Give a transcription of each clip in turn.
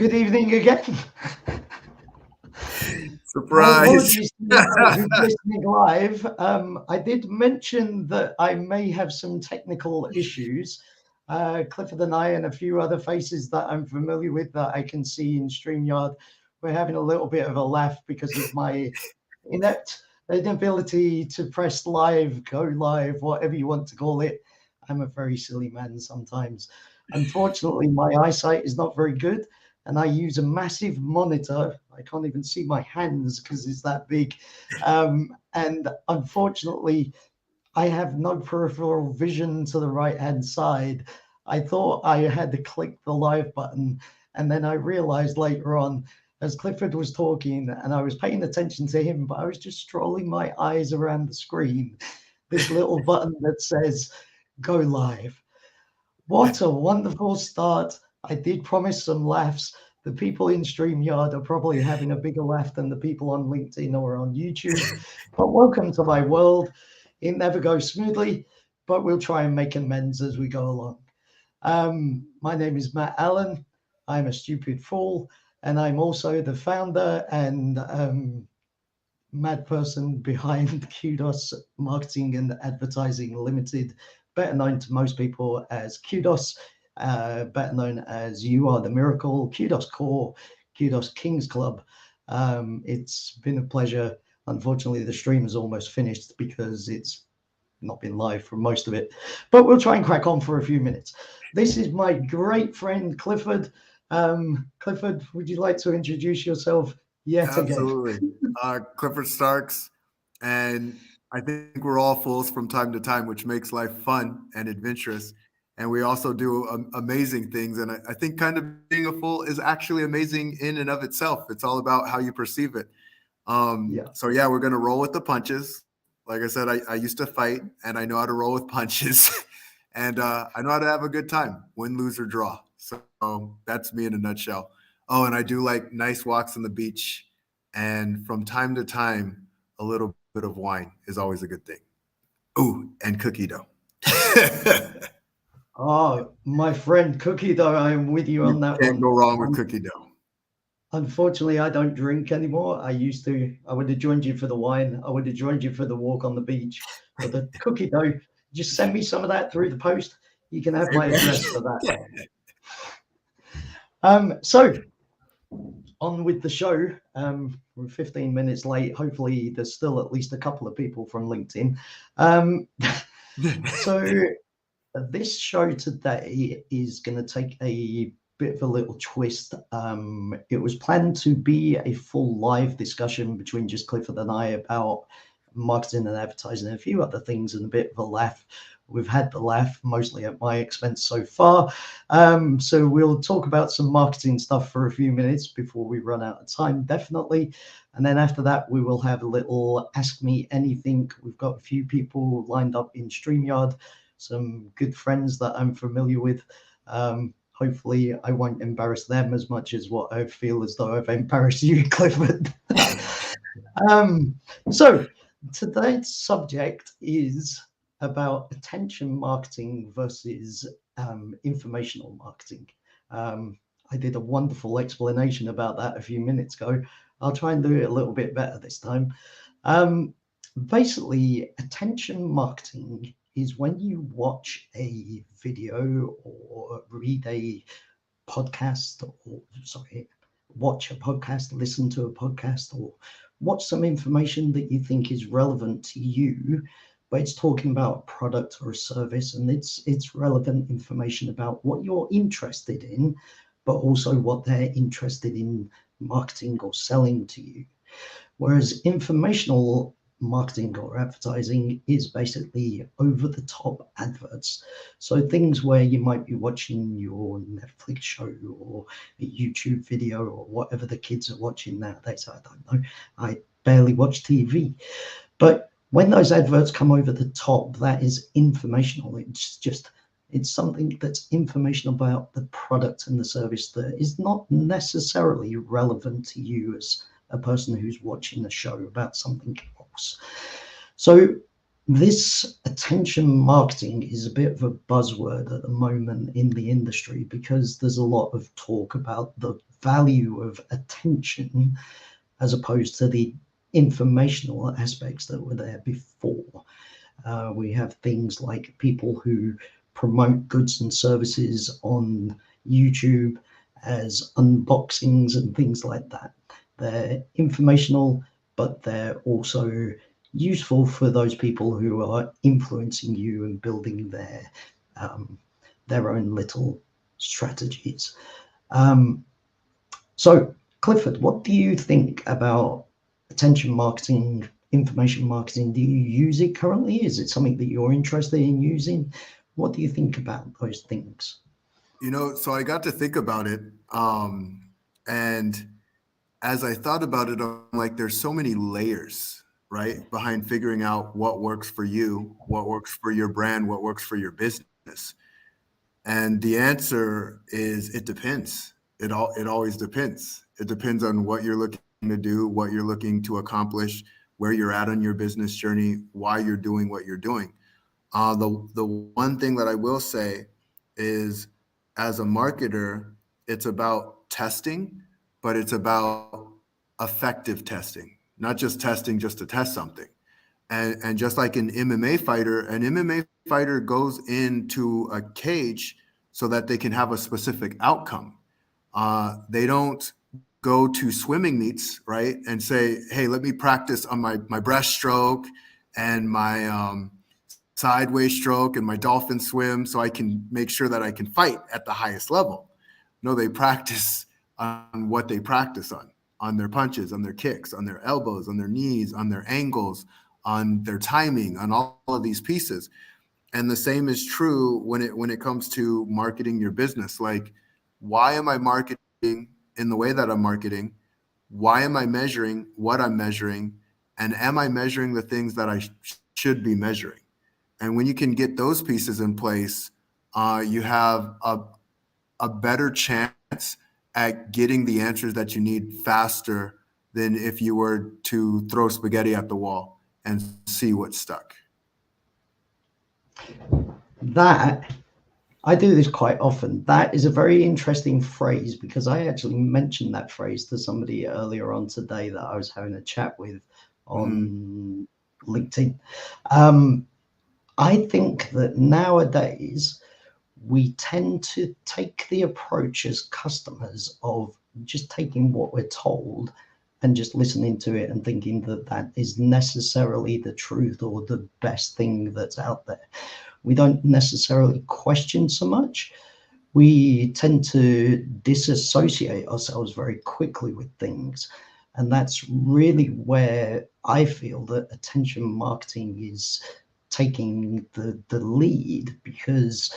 Good evening again. My Surprise. apologies to everybody who's listening live. I did mention that I may have some technical issues. Clifford and I and a few other faces that I'm familiar with that I can see in StreamYard, we're having a little bit of a laugh because of my inept inability to press live, go live, whatever you want to call it. I'm a very silly man sometimes. Unfortunately, my eyesight is not very good, and I use a massive monitor. I can't even see my hands because it's that big. And unfortunately, I have no peripheral vision to the right hand side. I thought I had to click the live button, and then I realized later on, as Clifford was talking, and I was paying attention to him, but I was just strolling my eyes around the screen, this little button that says go live. What a wonderful start. I did promise some laughs. The people in StreamYard are probably having a bigger laugh than the people on LinkedIn or on YouTube. But welcome to my world. It never goes smoothly, but we'll try and make amends as we go along. My name is Matt Allen. I'm a stupid fool, and I'm also the founder and mad person behind Kudos Marketing and Advertising Limited, better known to most people as Kudos, better known as You Are the Miracle, Kudos Core, Kudos Kings Club. It's been a pleasure. Unfortunately, the stream is almost finished because it's not been live for most of it, but we'll try and crack on for a few minutes. This is my great friend, Clifford. Clifford, would you like to introduce yourself yet again? Absolutely. Clifford Starks. And I think we're all fools from time to time, which makes life fun and adventurous. And we also do amazing things. And I think kind of being a fool is actually amazing in and of itself. It's all about how you perceive it. Yeah. So, yeah, we're going to roll with the punches. Like I said, I used to fight and I know how to roll with punches. And I know how to have a good time, win, lose, or draw. So that's me in a nutshell. Oh, and I do like nice walks on the beach. And from time to time, a little bit of wine is always a good thing. Ooh, and cookie dough. Oh, my friend Cookie, though, I am with you You on that can't one. go wrong with cookie dough. Unfortunately, I don't drink anymore. I used to. I would have joined you for the wine. I would have joined you for the walk on the beach. But the cookie dough, just send me some of that through the post. You can have my address for that. So on with the show. We're 15 minutes late. Hopefully, there's still at least a couple of people from LinkedIn. So this show today is going to take a bit of a little twist. It was planned to be a full live discussion between just Clifford and I about marketing and advertising and a few other things and a bit of a laugh. We've had the laugh mostly at my expense so far. So we'll talk about some marketing stuff for a few minutes before we run out of time, definitely. And then after that, we will have a little Ask Me Anything. We've got a few people lined up in StreamYard, some good friends that I'm familiar with. Hopefully, I won't embarrass them as much as what I feel as though I've embarrassed you, Clifford. So today's subject is about attention marketing versus informational marketing. I did a wonderful explanation about that a few minutes ago. I'll try and do it a little bit better this time. Basically, attention marketing is when you watch a video or read a podcast, or sorry, watch a podcast, listen to a podcast, or watch some information that you think is relevant to you, but it's talking about a product or a service, and it's relevant information about what you're interested in, but also what they're interested in marketing or selling to you. Whereas informational marketing or advertising is basically over the top adverts. So things where you might be watching your Netflix show or a YouTube video or whatever the kids are watching nowadays. I don't know. I barely watch TV. But when those adverts come over the top, that is informational. It's something that's information about the product and the service that is not necessarily relevant to you as a person who's watching a show about something else. So This attention marketing is a bit of a buzzword at the moment in the industry because there's a lot of talk about the value of attention as opposed to the informational aspects that were there before. We have things like people who promote goods and services on YouTube as unboxings and things like that. They're informational, but they're also useful for those people who are influencing you and building their own little strategies. So, Clifford, what do you think about attention marketing, information marketing? Do you use it currently? Is it something that you're interested in using? What do you think about those things? So I got to think about it. And as I thought about it, I'm like, there's so many layers, right, behind figuring out what works for you, what works for your brand, what works for your business. And the answer is it depends. It always depends. It depends on what you're looking to do, what you're looking to accomplish, where you're at on your business journey, why you're doing what you're doing. The one thing that I will say is, as a marketer, it's about testing, but it's about effective testing, not just testing just to test something. And just like an MMA fighter goes into a cage so that they can have a specific outcome. They don't go to swimming meets, right, and say, "Hey, let me practice on my breaststroke and my sideways stroke and my dolphin swim so I can make sure that I can fight at the highest level." No, they practice on what they practice on their punches, on their kicks, on their elbows, on their knees, on their angles, on their timing, on all of these pieces. And the same is true when it comes to marketing your business. Like, why am I marketing in the way that I'm marketing? Why am I measuring what I'm measuring? And am I measuring the things that I should be measuring? And when you can get those pieces in place, you have a better chance at getting the answers that you need faster than if you were to throw spaghetti at the wall and see what stuck. That I do this quite often. That is a very interesting phrase because I actually mentioned that phrase to somebody earlier on today that I was having a chat with on LinkedIn. I think that nowadays we tend to take the approach as customers of just taking what we're told and just listening to it and thinking that that is necessarily the truth or the best thing that's out there. We don't necessarily question so much. We tend to disassociate ourselves very quickly with things. And that's really where I feel that attention marketing is taking the lead, because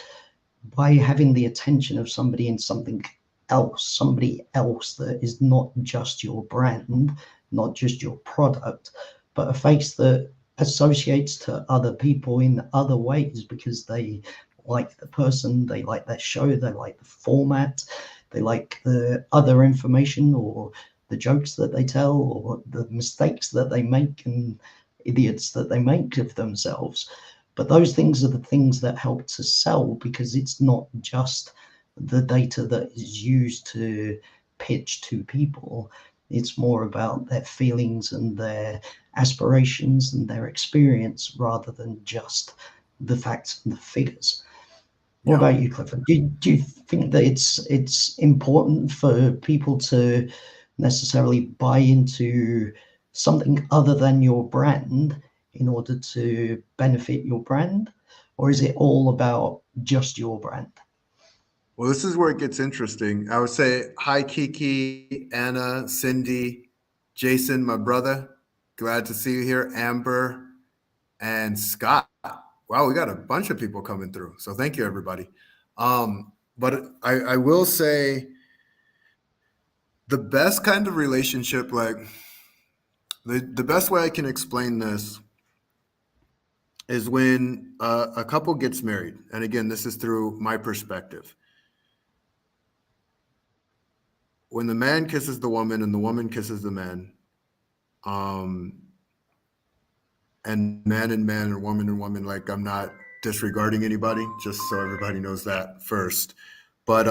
by having the attention of somebody in somebody else that is not just your brand, not just your product, but a face that associates to other people in other ways because they like the person, they like their show, they like the format, they like the other information or the jokes that they tell or the mistakes that they make and idiots that they make of themselves. But those things are the things that help to sell, because it's not just the data that is used to pitch to people. It's more about their feelings and their aspirations and their experience rather than just the facts and the figures. What Yeah. about you, Clifford? Do you think that it's important for people to necessarily buy into something other than your brand in order to benefit your brand? Or is it all about just your brand? Well, this is where it gets interesting. I would say hi, Kiki, Anna, Cindy, Jason, my brother. Glad to see you here. Amber and Scott. Wow, we got a bunch of people coming through. So thank you, everybody. But I will say the best kind of relationship, like the best way I can explain this is when a couple gets married. And again, this is through my perspective. When the man kisses the woman and the woman kisses the man, um, and man or woman and woman. Like I'm not disregarding anybody, just so everybody knows that first. But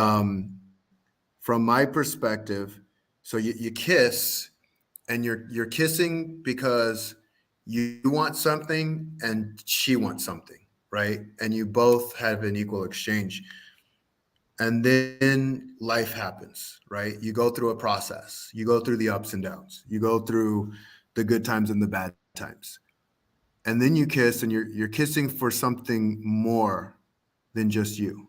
from my perspective, so you kiss and you're kissing because you want something and she wants something, right? And you both have an equal exchange. And then life happens, right? You go through a process. You go through the ups and downs. You go through the good times and the bad times. And then you kiss and you're kissing for something more than just you.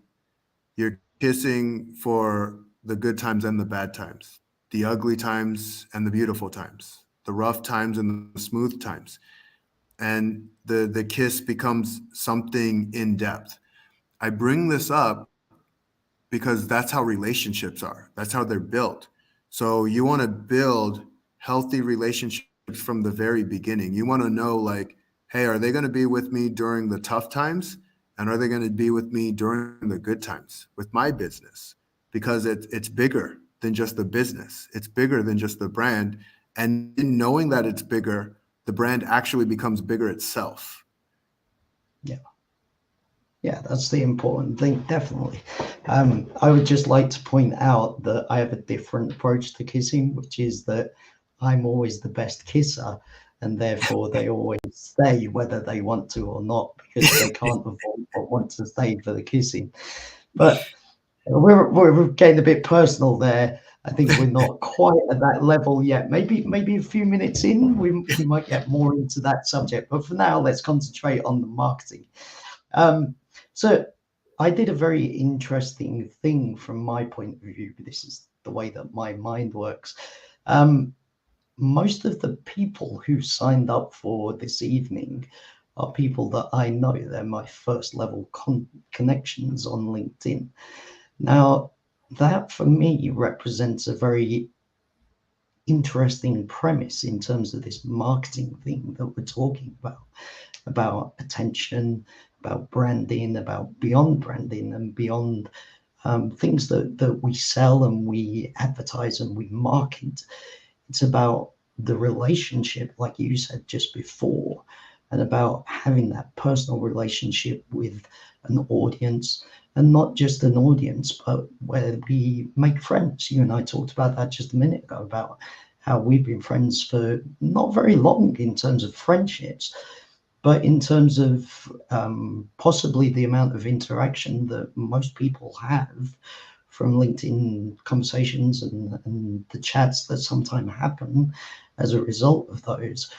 You're kissing for the good times and the bad times, the ugly times and the beautiful times, the rough times and the smooth times. And the kiss becomes something in depth. I bring this up because that's how relationships are. That's how they're built. So you want to build healthy relationships from the very beginning. You want to know, like, hey, are they going to be with me during the tough times? And are they going to be with me during the good times with my business? Because it's bigger than just the business. It's bigger than just the brand. And in knowing that it's bigger, the brand actually becomes bigger itself. Yeah. Yeah, that's the important thing, definitely. I would just like to point out that I have a different approach to kissing, which is that I'm always the best kisser, and therefore they always stay whether they want to or not, because they can't avoid but want to stay for the kissing. But we're getting a bit personal there. I think we're not quite at that level yet. Maybe a few minutes in, we might get more into that subject. But for now, let's concentrate on the marketing. Um, so I did a very interesting thing from my point of view. This is the way that my mind works. Um, Most of the people who signed up for this evening are people that I know. They're my first level connections on LinkedIn. Now, that for me represents a very interesting premise in terms of this marketing thing that we're talking about attention, about branding, about beyond branding, and beyond things that we sell and we advertise and we market. It's about the relationship, like you said just before, and about having that personal relationship with an audience, and not just an audience, but where we make friends. You and I talked about that just a minute ago, about how we've been friends for not very long in terms of friendships, but in terms of possibly the amount of interaction that most people have from LinkedIn conversations and the chats that sometimes happen as a result of those,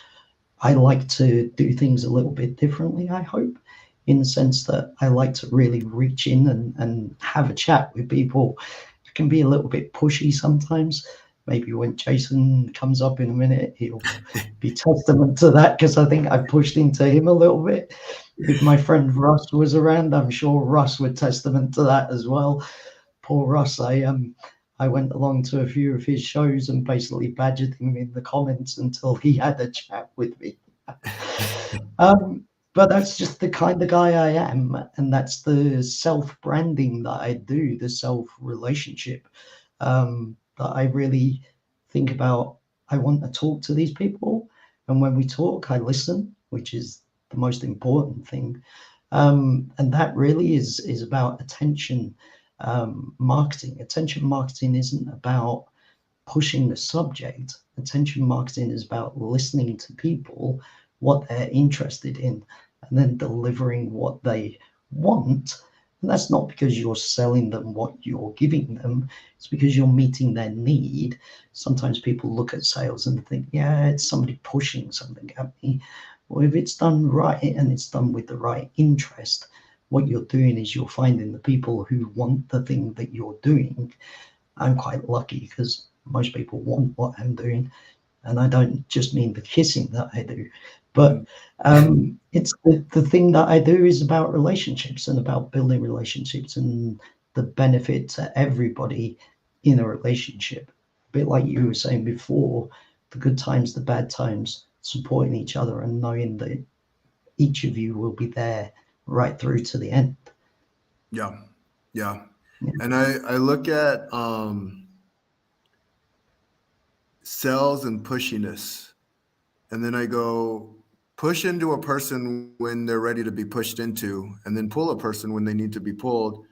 I like to do things a little bit differently, I hope, in the sense that I like to really reach in and have a chat with people. It can be a little bit pushy sometimes. Maybe when Jason comes up in a minute, he'll be testament to that, because I think I pushed into him a little bit. If my friend Russ was around, I'm sure Russ would testament to that as well. Poor Russ, I went along to a few of his shows and basically badgered him in the comments until he had a chat with me. But that's just the kind of guy I am, and that's the self-branding that I do, the self-relationship that I really think about. I want to talk to these people, and when we talk, I listen, which is the most important thing. And that really is about attention marketing. Attention marketing isn't about pushing the subject. Attention marketing is about listening to people, what they're interested in, and then delivering what they want. And that's not because you're selling them what you're giving them, it's because you're meeting their need. Sometimes people look at sales and think, yeah, it's somebody pushing something at me. Well, if it's done right and it's done with the right interest, what you're doing is you're finding the people who want the thing that you're doing. I'm quite lucky because most people want what I'm doing, and I don't just mean the kissing that I do, but it's the thing that I do is about relationships and about building relationships and the benefit to everybody in a relationship. A bit like you were saying before, the good times, the bad times, supporting each other and knowing that each of you will be there right through to the end. Yeah. Yeah. Yeah. And I look at sales and pushiness, and then I go, push into a person when they're ready to be pushed into, and then pull a person when they need to be pulled,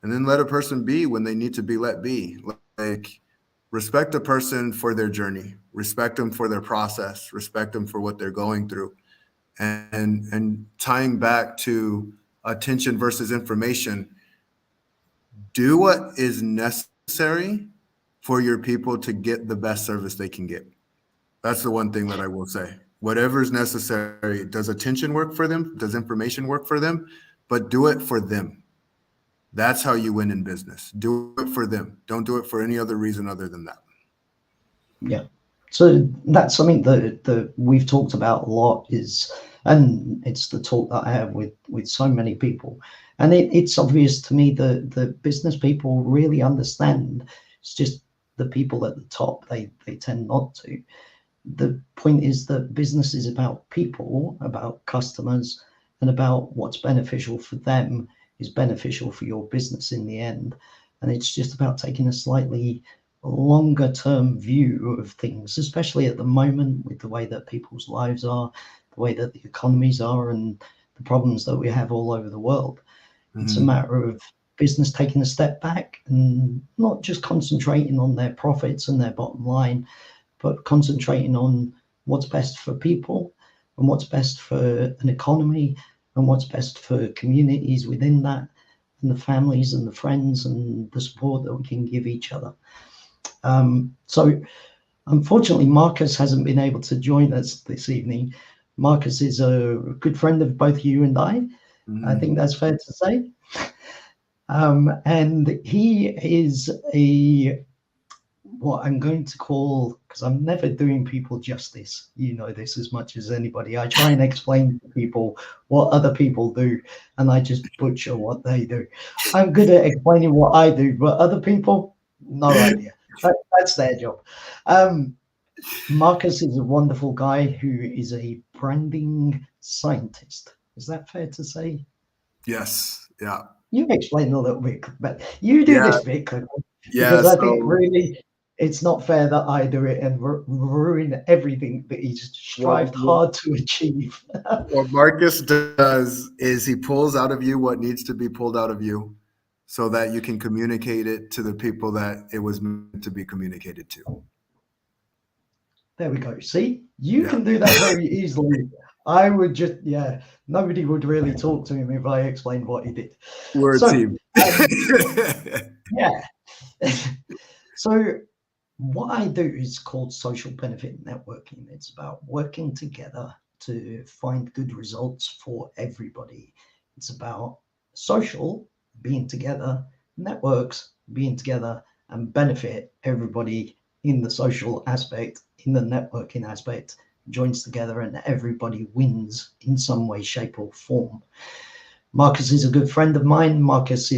and then let a person be when they need to be let be. Like, respect a person for their journey, respect them for their process, respect them for what they're going through. And tying back to attention versus information, do what is necessary for your people to get the best service they can get. That's the one thing that I will say. Whatever is necessary. Does attention work for them? Does information work for them? But do it for them. That's how you win in business. Do it for them. Don't do it for any other reason other than that. Yeah. So that's something that we've talked about a lot is, and it's the talk that I have with so many people. And it's obvious to me that the business people really understand. It's just the people at the top, they tend not to. The point is that business is about people, about customers, and about what's beneficial for them is beneficial for your business in the end. And it's just about taking a slightly longer term view of things, especially at the moment with the way that people's lives are, the way that the economies are, and the problems that we have all over the world. It's a matter of business taking a step back and not just concentrating on their profits and their bottom line, but concentrating on what's best for people and what's best for an economy and what's best for communities within that, and the families and the friends and the support that we can give each other. So unfortunately, Marcus hasn't been able to join us this evening. Marcus is a good friend of both you and I. I think that's fair to say. And he is what I'm going to call, because I'm never doing people justice, you know this as much as anybody. I try and explain to people what other people do, and I just butcher what they do. I'm good at explaining what I do, but other people, no idea. That's their job. Marcus is a wonderful guy who is a branding scientist. Is that fair to say? Yes. Yeah. You explain a little bit, but you do Yeah. this bit, Clifford, Yeah. because I think So, really it's not fair that I do it and ruin everything that he's what, strived hard to achieve. what Marcus does is he pulls out of you what needs to be pulled out of you so that you can communicate it to the people that it was meant to be communicated to. There we go. See, you Yeah. can do that very easily. I would just, yeah, nobody would really talk to him if I explained what he did. We're a So, team. yeah. So, what I do is called social benefit networking. It's about working together to find good results for everybody. It's about social being together, networks being together, and benefit everybody in the social aspect, in the networking aspect, joins together, and everybody wins in some way, shape, or form. Marcus is a good friend of mine. Marcus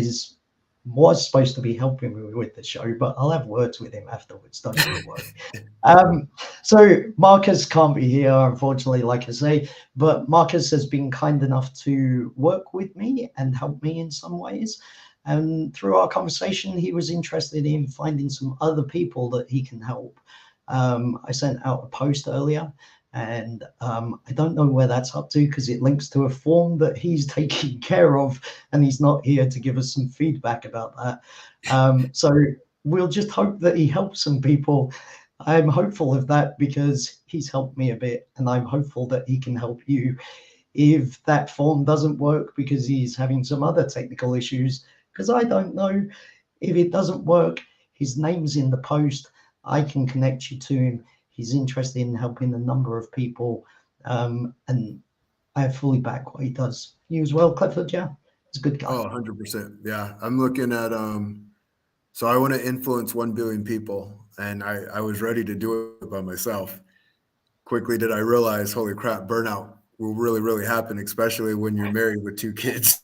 was supposed to be helping me with the show, but I'll have words with him afterwards. Don't you worry. So Marcus can't be here, unfortunately, like I say, but Marcus has been kind enough to work with me and help me in some ways. And through our conversation, he was interested in finding some other people that he can help. I sent out a post earlier, and I don't know where that's up to because it links to a form that he's taking care of, and he's not here to give us some feedback about that. So we'll just hope that he helps some people. I'm hopeful of that because he's helped me a bit, and I'm hopeful that he can help you if that form doesn't work because he's having some other technical issues. Because I don't know if it doesn't work, his name's in the post. I can connect you to him. He's interested in helping a number of people, and I fully back what he does. You as well, Clifford. Yeah, he's a good guy. Oh, 100%. Yeah. I'm looking at so I want to influence 1 billion people, and I was ready to do it by myself. Quickly did I realize, holy crap, burnout will really, really happen, especially when you're married with 2 kids.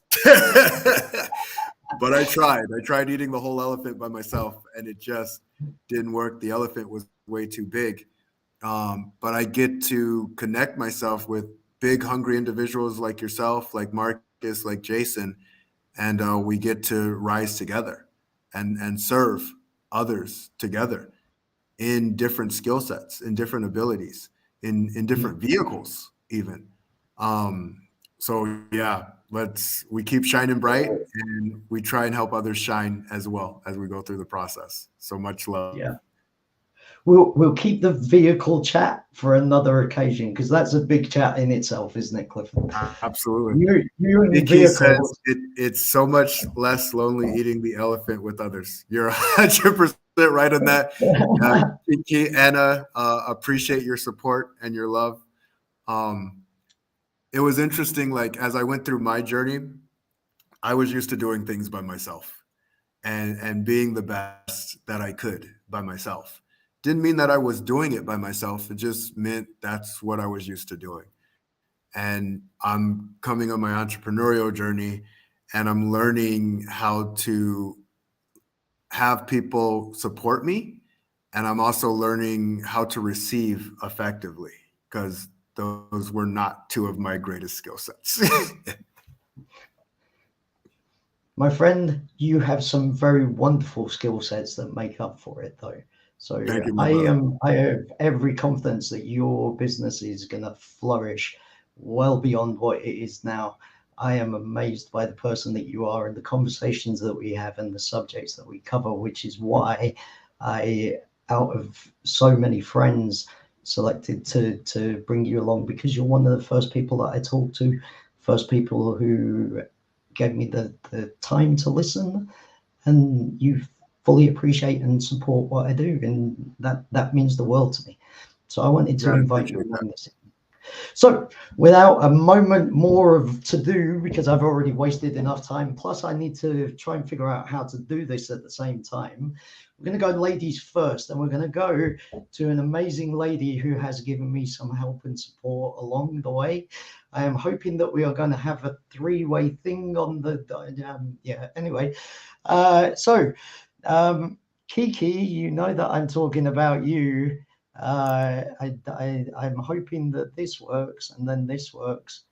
But I tried. I tried eating the whole elephant by myself, and it just didn't work. The elephant was way too big. But I get to connect myself with big, hungry individuals like yourself, like Marcus, like Jason, and we get to rise together and serve others together in different skill sets, in different abilities, in Yeah. different vehicles, even. So yeah, we keep shining bright, and we try and help others shine as well as we go through the process. So much love. Yeah. We'll keep the vehicle chat for another occasion, because that's a big chat in itself, isn't it, Clifford? Absolutely. You and Nikki says vehicles. it's so much less lonely eating the elephant with others. You're 100% right on that. Nikki, Anna, appreciate your support and your love. It was interesting, like as I went through my journey, I was used to doing things by myself and being the best that I could by myself. Didn't mean that I was doing it by myself. It just meant that's what I was used to doing. And I'm coming on my entrepreneurial journey, and I'm learning how to have people support me. And I'm also learning how to receive effectively, because those were not two of my greatest skill sets. My friend, you have some very wonderful skill sets that make up for it, though. So Thank you, my brother. I have every confidence that your business is going to flourish well beyond what it is now. I am amazed by the person that you are and the conversations that we have and the subjects that we cover, which is why I, out of so many friends, selected to bring you along, because you're one of the first people that I talk to, first people who gave me the time to listen, and you fully appreciate and support what I do, and that means the world to me. So I wanted to invite you along this. So without a moment more of to do, because I've already wasted enough time, plus I need to try and figure out how to do this at the same time, we're going to go ladies first, and we're going to go to an amazing lady who has given me some help and support along the way. I am hoping that we are going to have a three-way thing on the anyway. Kiki, you know that I'm talking about you. I'm hoping that this works, and then this works.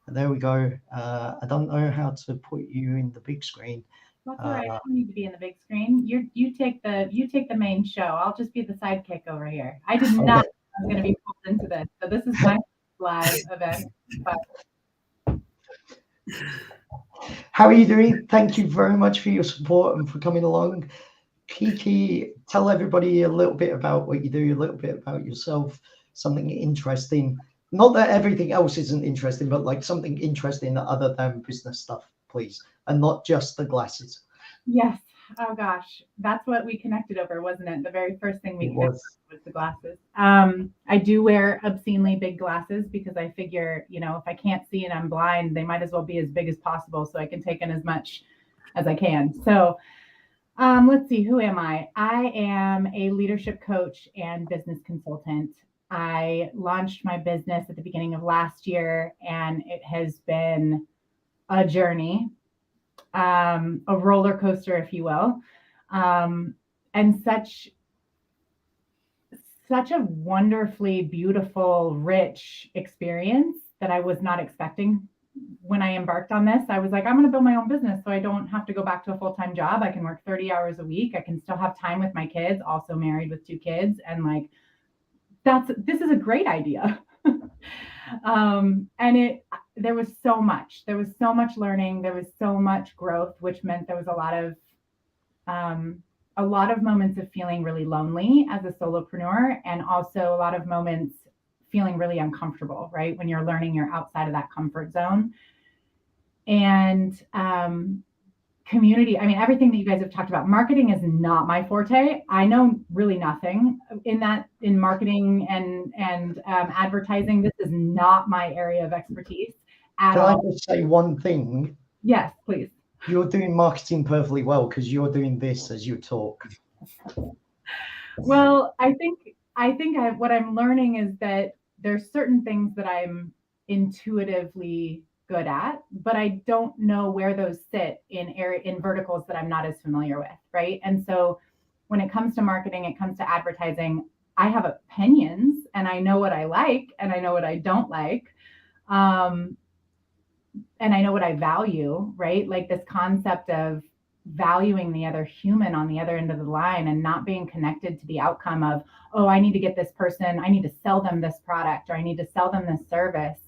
And there we go. I don't know how to put you in the big screen. That's all right. I don't need to be in the big screen. You take the main show. I'll just be the sidekick over here. I did not know I was going to be pulled into this, so this is my live event. But how are you doing? Thank you very much for your support and for coming along. Kiki, tell everybody a little bit about what you do, a little bit about yourself, something interesting. Not that everything else isn't interesting, but like something interesting other than business stuff, please. And not just the glasses. Yes. Oh gosh, that's what we connected over, wasn't it? The very first thing we connected was the glasses. I do wear obscenely big glasses because I figure, if I can't see and I'm blind, they might as well be as big as possible so I can take in as much as I can. So let's see, who am I? I am a leadership coach and business consultant. I launched my business at the beginning of last year, and it has been a journey, a roller coaster, if you will, and such a wonderfully beautiful, rich experience that I was not expecting. When I embarked on this, I was like, I'm going to build my own business so I don't have to go back to a full-time job. I can work 30 hours a week. I can still have time with my kids, also married with 2 kids. And like, this is a great idea. And there was so much learning. There was so much growth, which meant there was a lot of moments of feeling really lonely as a solopreneur, and also a lot of moments feeling really uncomfortable, right? When you're learning, you're outside of that comfort zone. And community, I mean, everything that you guys have talked about, marketing is not my forte. I know really nothing in marketing and advertising. This is not my area of expertise at all. Can I just say one thing? Yes, please. You're doing marketing perfectly well because you're doing this as you talk. Well, I think what I'm learning is that there's certain things that I'm intuitively good at, but I don't know where those sit in verticals that I'm not as familiar with, right? And so when it comes to marketing, it comes to advertising, I have opinions, and I know what I like and I know what I don't like. And I know what I value, right? Like this concept of valuing the other human on the other end of the line and not being connected to the outcome of, oh, I need to get this person, I need to sell them this product, or I need to sell them this service.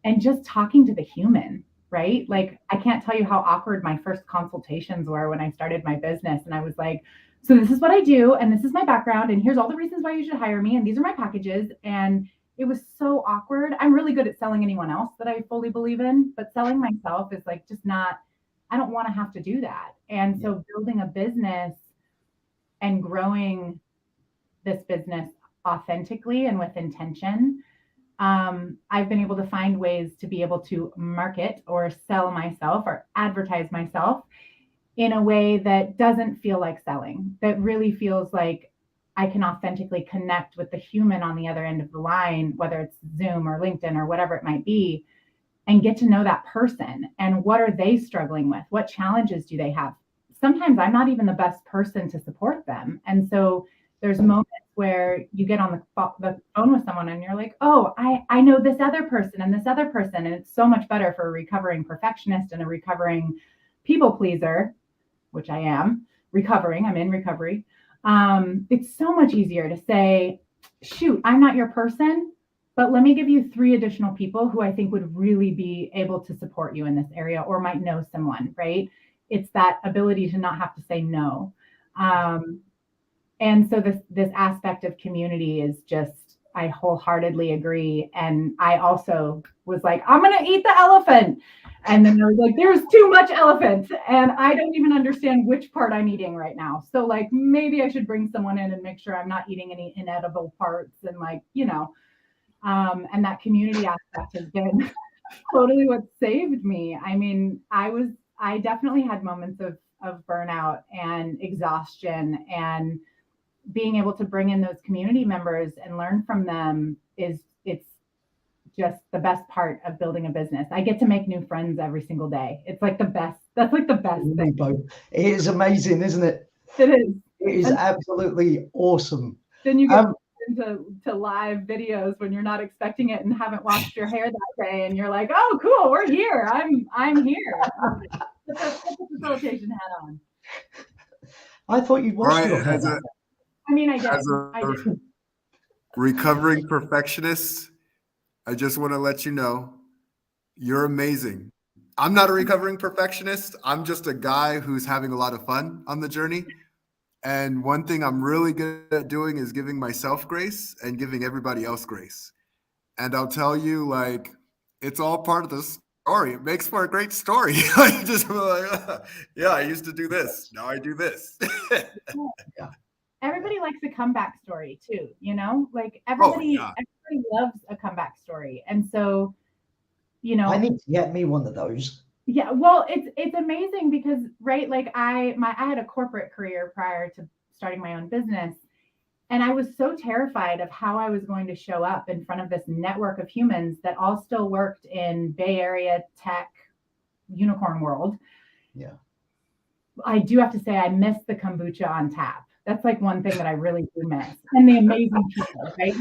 and just talking to the human, right? Like, I can't tell you how awkward my first consultations were when I started my business. And I was like, so this is what I do, and this is my background, and here's all the reasons why you should hire me, and these are my packages. And it was so awkward. I'm really good at selling anyone else that I fully believe in, but selling myself is like just not, I don't want to have to do that. And so building a business and growing this business authentically and with intention, I've been able to find ways to be able to market or sell myself or advertise myself in a way that doesn't feel like selling, that really feels like I can authentically connect with the human on the other end of the line, whether it's Zoom or LinkedIn or whatever it might be, and get to know that person and what are they struggling with? What challenges do they have? Sometimes I'm not even the best person to support them. And so there's moments where you get on the phone with someone and you're like, oh, I know this other person and this other person. And it's so much better for a recovering perfectionist and a recovering people pleaser, which I am recovering. I'm in recovery. It's so much easier to say, shoot, I'm not your person, but let me give you 3 additional people who I think would really be able to support you in this area or might know someone, right? It's that ability to not have to say no. And so this aspect of community is just, I wholeheartedly agree. And I also was like, I'm going to eat the elephant. And then I was like, there's too much elephant. And I don't even understand which part I'm eating right now. So like, maybe I should bring someone in and make sure I'm not eating any inedible parts and like, and that community aspect has been totally what saved me. I mean, I definitely had moments of burnout and exhaustion, and being able to bring in those community members and learn from them it's just the best part of building a business. I get to make new friends every single day. It's like the best. That's like the best thing. It is amazing, isn't it? It is. It is absolutely awesome. Then you get into live videos when you're not expecting it and haven't washed your hair that day, and you're like, "Oh, cool, we're here. I'm here." Put the facilitation hat on. I thought you washed your hair. I did. Recovering perfectionist, I just want to let you know, you're amazing. I'm not a recovering perfectionist. I'm just a guy who's having a lot of fun on the journey. And one thing I'm really good at doing is giving myself grace and giving everybody else grace. And I'll tell you, like, it's all part of the story. It makes for a great story. Just like, yeah, I used to do this. Now I do this. Yeah. Everybody likes a comeback story too, like everybody loves a comeback story. And so, I need to get me one of those. Yeah, well, it's amazing because, right, like I had a corporate career prior to starting my own business, and I was so terrified of how I was going to show up in front of this network of humans that all still worked in Bay Area tech unicorn world. Yeah. I do have to say I miss the kombucha on tap. That's like one thing that I really do miss. And the amazing people, right?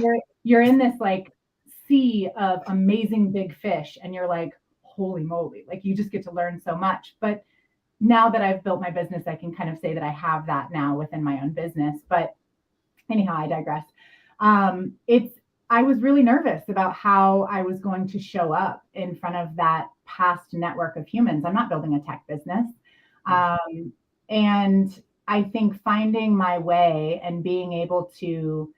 You're in this like sea of amazing big fish, and you're like, holy moly, like you just get to learn so much. But now that I've built my business, I can kind of say that I have that now within my own business. But anyhow, I digress. I was really nervous about how I was going to show up in front of that past network of humans. I'm not building a tech business. And I think finding my way and being able to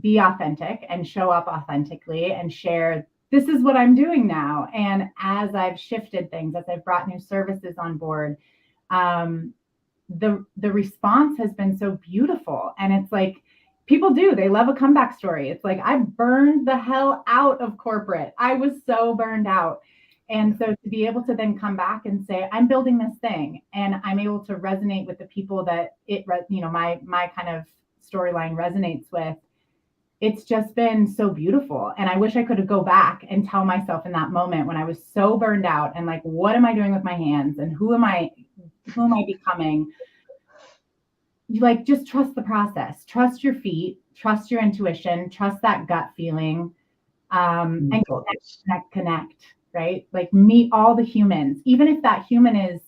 be authentic and show up authentically and share, this is what I'm doing now. And as I've shifted things, as I've brought new services on board, the response has been so beautiful. And it's like, they love a comeback story. It's like, I burned the hell out of corporate. I was so burned out. And so to be able to then come back and say, I'm building this thing, and I'm able to resonate with the people that my kind of storyline resonates with, it's just been so beautiful. And I wish I could go back and tell myself in that moment when I was so burned out and like, what am I doing with my hands and who am I becoming? Like, just trust the process, trust your feet, trust your intuition, trust that gut feeling, and connect, right? Like, meet all the humans, even if that human is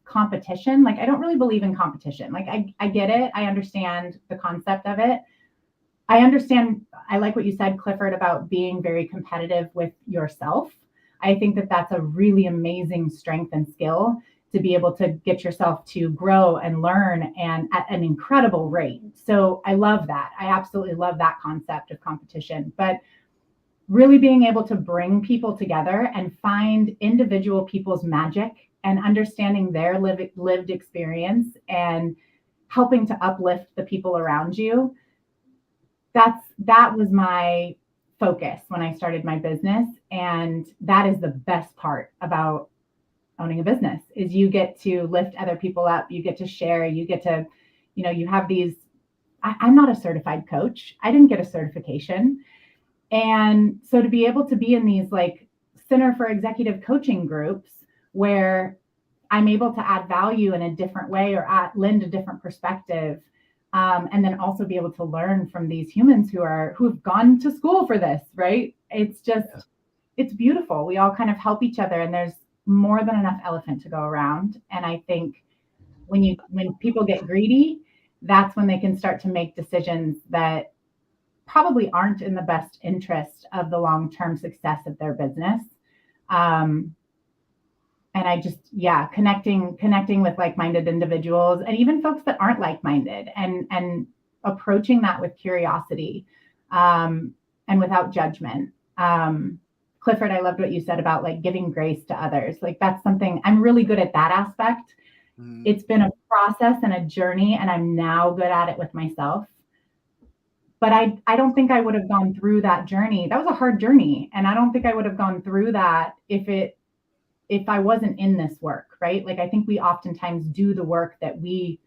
competition. Like, I don't really believe in competition. Like, I get it. I understand the concept of it. I like what you said, Clifford, about being very competitive with yourself. I think that that's a really amazing strength and skill to be able to get yourself to grow and learn and at an incredible rate. So I love that. I absolutely love that concept of competition, but really being able to bring people together and find individual people's magic and understanding their lived experience and helping to uplift the people around you. That was my focus when I started my business. And that is the best part about owning a business is you get to lift other people up. You get to share, you get to, you have these, I'm not a certified coach. I didn't get a certification. And so to be able to be in these like Center for Executive Coaching groups where I'm able to add value in a different way or lend a different perspective. And then also be able to learn from these humans who've gone to school for this, right? It's just, it's beautiful. We all kind of help each other and there's more than enough elephant to go around. And I think when people get greedy, that's when they can start to make decisions that probably aren't in the best interest of the long-term success of their business. And I just, connecting with like-minded individuals and even folks that aren't like-minded and approaching that with curiosity and without judgment. Clifford, I loved what you said about like giving grace to others. Like that's something I'm really good at that aspect. It's been a process and a journey and I'm now good at it with myself. But I don't think I would have gone through that journey. That was a hard journey. And I don't think I would have gone through that if I wasn't in this work, right? Like, I think we oftentimes do the work that we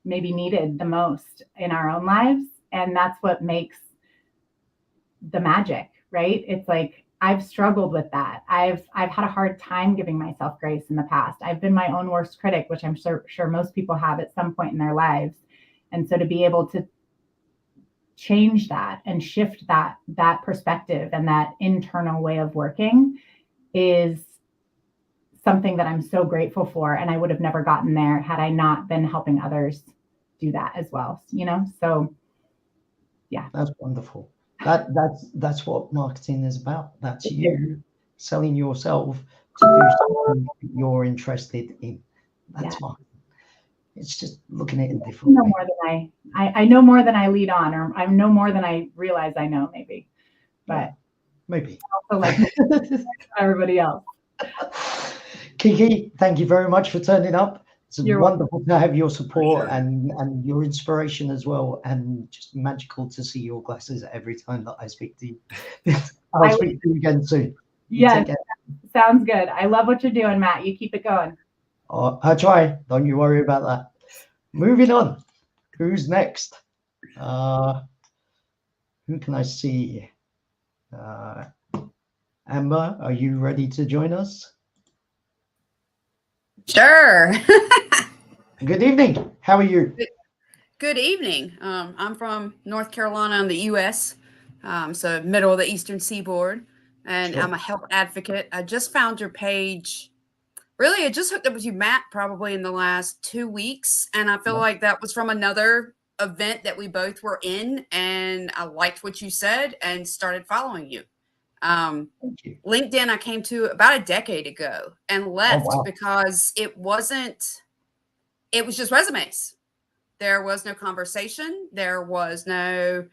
maybe needed the most in our own lives. And that's what makes the magic, right? It's like, I've struggled with that. I've had a hard time giving myself grace in the past. I've been my own worst critic, which I'm sure most people have at some point in their lives. And so to be able to change that and shift that perspective and that internal way of working is something that I'm so grateful for. And I would have never gotten there had I not been helping others do that as well, So yeah. That's wonderful. That's what marketing is about. That's you selling yourself to do something you're interested in. That's marketing. It's just looking at it in different ways. More than I know more than I lead on, or I know more than I realize I know, maybe. But maybe. Also like everybody else. Kiki, thank you very much for turning up. It's wonderful to have your support and your inspiration as well, and just magical to see your glasses every time that I speak to you. I'll speak to you again soon. Yeah, sounds good. I love what you're doing, Matt. You keep it going. I try. Don't you worry about that. Moving on. Who's next? Who can I see? Amber, are you ready to join us? Sure. Good evening. How are you? Good evening. I'm from North Carolina in the U.S., so middle of the Eastern Seaboard, and I'm a health advocate. I just found your page. Really, I just hooked up with you, Matt, probably in the last 2 weeks, and I feel like that was from another event that we both were in, and I liked what you said and started following you. LinkedIn I came to about a decade ago and left because it was just resumes. There was no conversation. There was no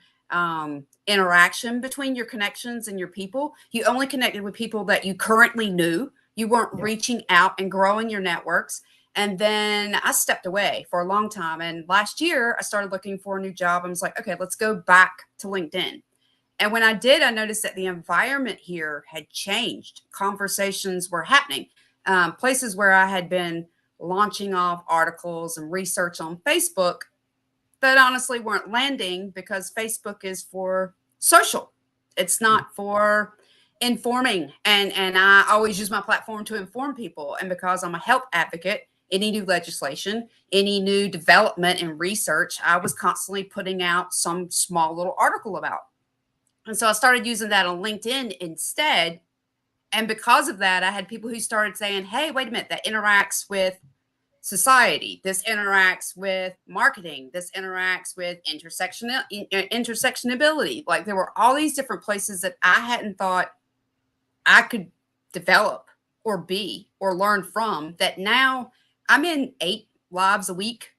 interaction between your connections and your people. You only connected with people that you currently knew. You weren't reaching out and growing your networks. And then I stepped away for a long time. And last year I started looking for a new job. I was like, okay, let's go back to LinkedIn. And when I did, I noticed that the environment here had changed. Conversations were happening. Places where I had been launching off articles and research on Facebook that honestly weren't landing because Facebook is for social. It's not for informing. And I always use my platform to inform people. And because I'm a health advocate, any new legislation, any new development and research, I was constantly putting out some small little article about. And so I started using that on LinkedIn instead. And because of that, I had people who started saying, hey, wait a minute, that interacts with society. This interacts with marketing. This interacts with intersectionability. Like there were all these different places that I hadn't thought I could develop or be or learn from, that now I'm in 8 lives a week.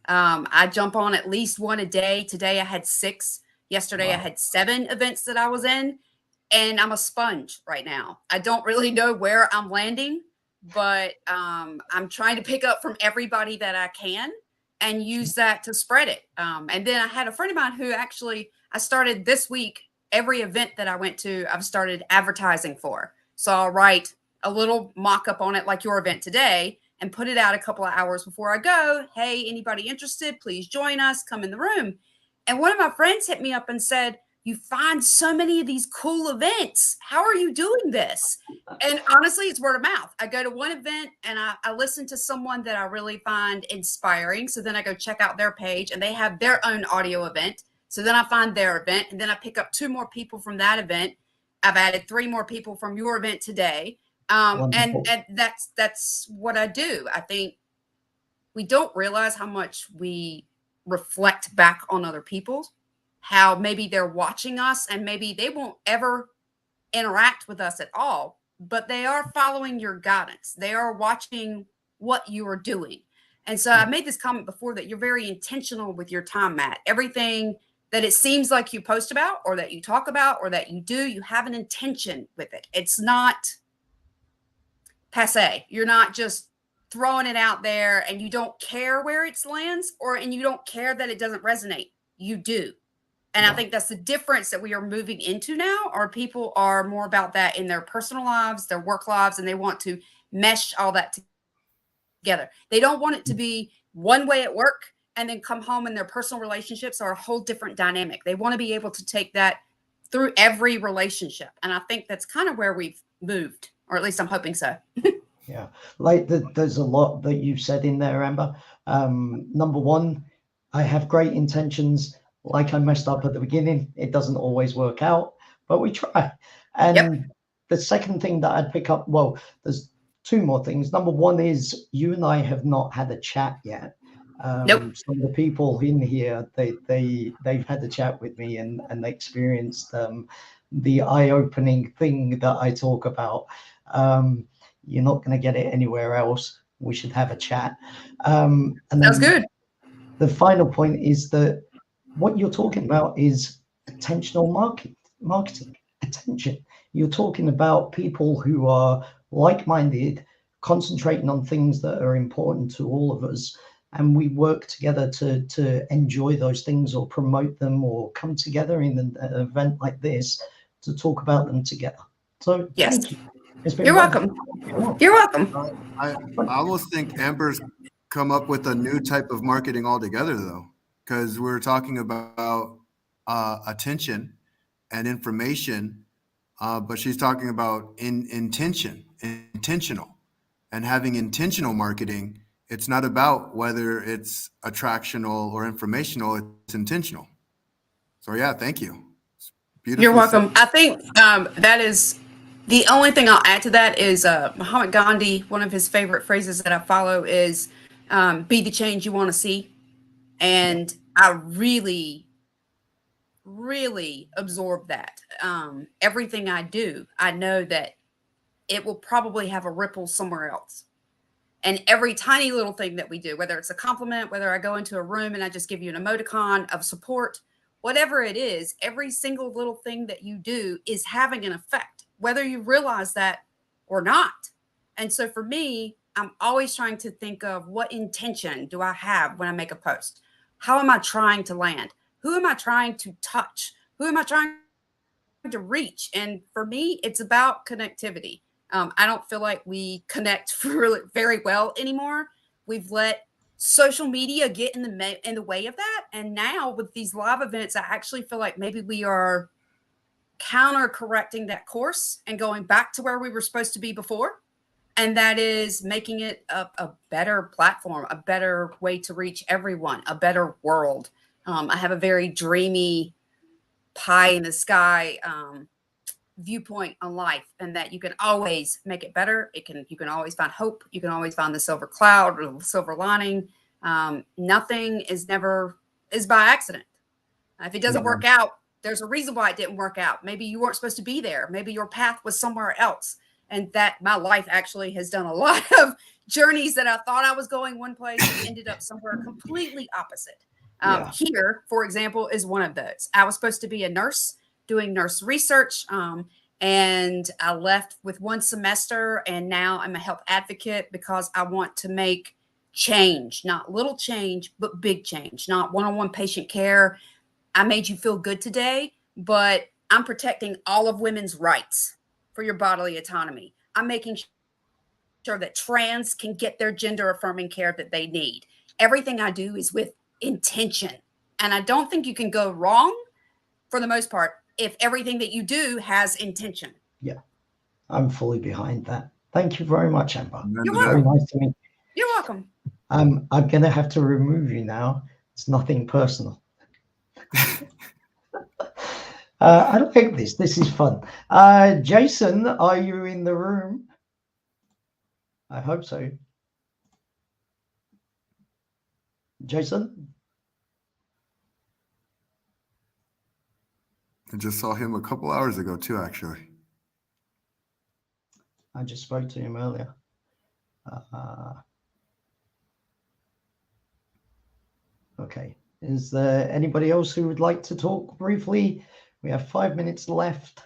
I jump on at least one a day. Today I had 6. Yesterday I had 7 events that I was in, and I'm a sponge right now. I don't really know where I'm landing, but I'm trying to pick up from everybody that I can and use that to spread it. And then I had a friend of mine who actually, I started this week, every event that I went to, I've started advertising for. So I'll write a little mock-up on it like your event today and put it out a couple of hours before I go. Hey, anybody interested? Please join us. Come in the room. And one of my friends hit me up and said, you find so many of these cool events. How are you doing this? And honestly, it's word of mouth. I go to one event and I listen to someone that I really find inspiring. So then I go check out their page and they have their own audio event. So then I find their event and then I pick up 2 more people from that event. I've added 3 more people from your event today. And that's what I do. I think we don't realize how much we reflect back on other people, how maybe they're watching us and maybe they won't ever interact with us at all, but they are following your guidance. They are watching what you are doing. And so I made this comment before that you're very intentional with your time, Matt. Everything that it seems like you post about or that you talk about or that you do, you have an intention with it. It's not passe. You're not just throwing it out there and you don't care where it lands and you don't care that it doesn't resonate. You do. And I think that's the difference that we are moving into now, or people are more about that in their personal lives, their work lives, and they want to mesh all that together. They don't want it to be one way at work and then come home and their personal relationships are a whole different dynamic. They want to be able to take that through every relationship. And I think that's kind of where we've moved, or at least I'm hoping so. Yeah, like there's a lot that you've said in there, Amber. Number one, I have great intentions. Like I messed up at the beginning, it doesn't always work out, but we try. And the second thing that I'd pick up, well, there's 2 more things. Number one is you and I have not had a chat yet. Some of the people in here, they've had a chat with me and they experienced the eye-opening thing that I talk about. You're not going to get it anywhere else. We should have a chat. And Sounds good. The final point is that what you're talking about is attentional marketing, attention. You're talking about people who are like-minded, concentrating on things that are important to all of us. And we work together to enjoy those things or promote them or come together in an event like this to talk about them together. So thank you. You're welcome. You're welcome. I almost think Amber's come up with a new type of marketing altogether, though, because we're talking about attention and information, but she's talking about intentional, and having intentional marketing. It's not about whether it's attractional or informational; it's intentional. So yeah, thank you. You're welcome. I think that is the only thing I'll add to that is Mahatma Gandhi. One of his favorite phrases that I follow is "Be the change you want to see," and I really absorb that. Everything I do, I know that it will probably have a ripple somewhere else. And every tiny little thing that we do, whether it's a compliment, whether I go into a room and I just give you an emoticon of support, whatever it is, every single little thing that you do is having an effect, whether you realize that or not. And so for me, I'm always trying to think of what intention do I have when I make a post? How am I trying to land? Who am I trying to touch? Who am I trying to reach? And for me, it's about connectivity. I don't feel like we connect really very well anymore. We've let social media get in the way of that. And now with these live events, I actually feel like maybe we are counter correcting that course and going back to where we were supposed to be before. And that is making it a better platform, a better way to reach everyone, a better world. I have a very dreamy pie in the sky viewpoint on life, and that you can always make it better. You can always find hope. You can always find the silver cloud or the silver lining. Nothing is by accident. If it doesn't work out, there's a reason why it didn't work out. Maybe you weren't supposed to be there. Maybe your path was somewhere else. and that my life actually has done a lot of journeys that I thought I was going one place and ended up somewhere completely opposite. Here, for example, is one of those. I was supposed to be a nurse doing nurse research, and I left with one semester, and now I'm a health advocate because I want to make change, not little change, but big change, not one-on-one patient care. I made you feel good today, but I'm protecting all of women's rights for your bodily autonomy. I'm making sure that trans can get their gender affirming care that they need. Everything I do is with intention. And I don't think you can go wrong for the most part if everything that you do has intention. Yeah, I'm fully behind that. Thank you very much, Amber. You're Very welcome. nice to meet you. You're welcome. I'm going to have to remove you now. It's nothing personal. I like this. This is fun. Jason, are you in the room? I hope so. Jason? I just saw him a couple hours ago too, actually. I just spoke to him earlier. Okay. Is there anybody else who would like to talk briefly? We have 5 minutes left.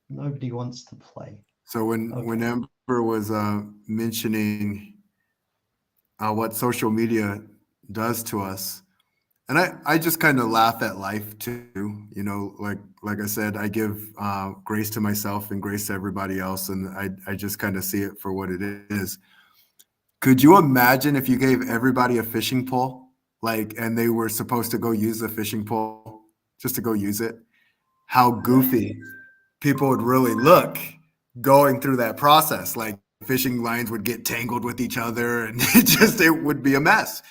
Nobody wants to play. So when Amber was mentioning what social media does to us, and I just kind of laugh at life too, you know, like I said, I give grace to myself and grace to everybody else, and I just kind of see it for what it is. Could you imagine if you gave everybody a fishing pole, and they were supposed to go use the fishing pole just to go use it? How goofy people would really look going through that process. Like fishing lines would get tangled with each other, and it would be a mess.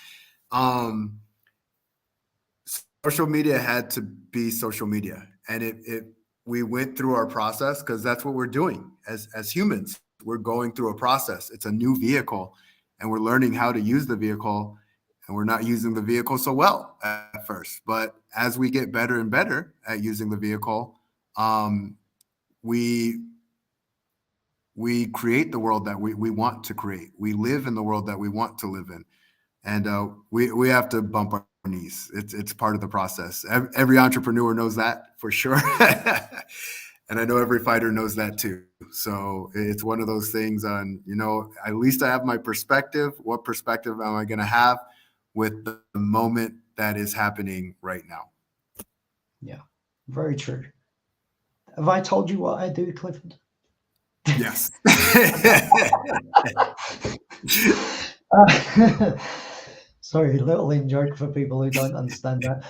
Social media had to be social media, and we went through our process because that's what we're doing as humans. We're going through a process. It's a new vehicle, and we're learning how to use the vehicle, and we're not using the vehicle so well at first. But as we get better and better at using the vehicle, we create the world that we want to create. We live in the world that we want to live in, and we have to bump our knees. It's part of the process. Every entrepreneur knows that for sure. And I know every fighter knows that too. So it's one of those things on, at least I have my perspective. What perspective am I going to have with the moment that is happening right now? Yeah, very true. Have I told you what I do, Clifford? Yes. Sorry, little in joke for people who don't understand that.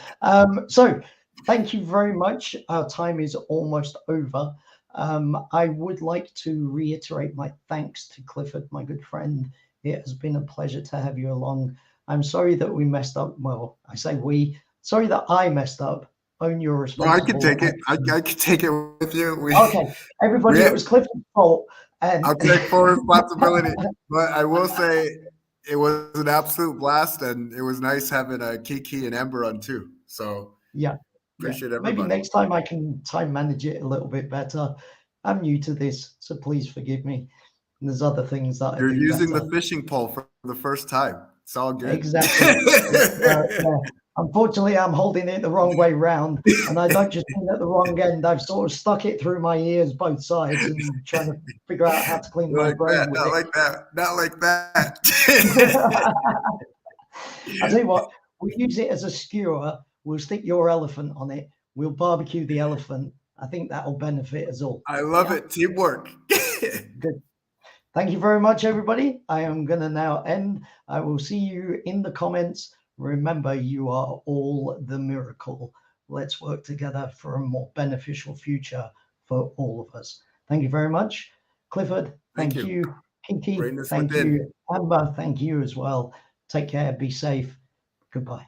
So thank you very much. Our time is almost over. I would like to reiterate my thanks to Clifford, my good friend. It has been a pleasure to have you along. I'm sorry that we messed up. Well, I say we. Sorry that I messed up. Own your responsibility. No, I can take it. I can take it with you. Okay, everybody, it was Clifford's fault. And I'll take full responsibility. But I will say it was an absolute blast, and it was nice having Kiki and Amber on too. So yeah, appreciate everybody. Maybe next time I can time manage it a little bit better. I'm new to this, so please forgive me. And there's other things that You're I do using better. the fishing pole for the first time. It's all good. Exactly. Yeah. Unfortunately, I'm holding it the wrong way round, and I don't just mean at the wrong end. I've sort of stuck it through my ears, both sides, and trying to figure out how to clean my brain with it. Not like that. I'll tell you what, we'll use it as a skewer. We'll stick your elephant on it. We'll barbecue the elephant. I think that'll benefit us all. I love it. Teamwork. Good. Thank you very much, everybody. I am going to now end. I will see you in the comments. Remember, you are all the miracle. Let's work together for a more beneficial future for all of us. Thank you very much. Clifford, thank you. Kiki, thank you. Amber, thank you as well. Take care. Be safe. Goodbye.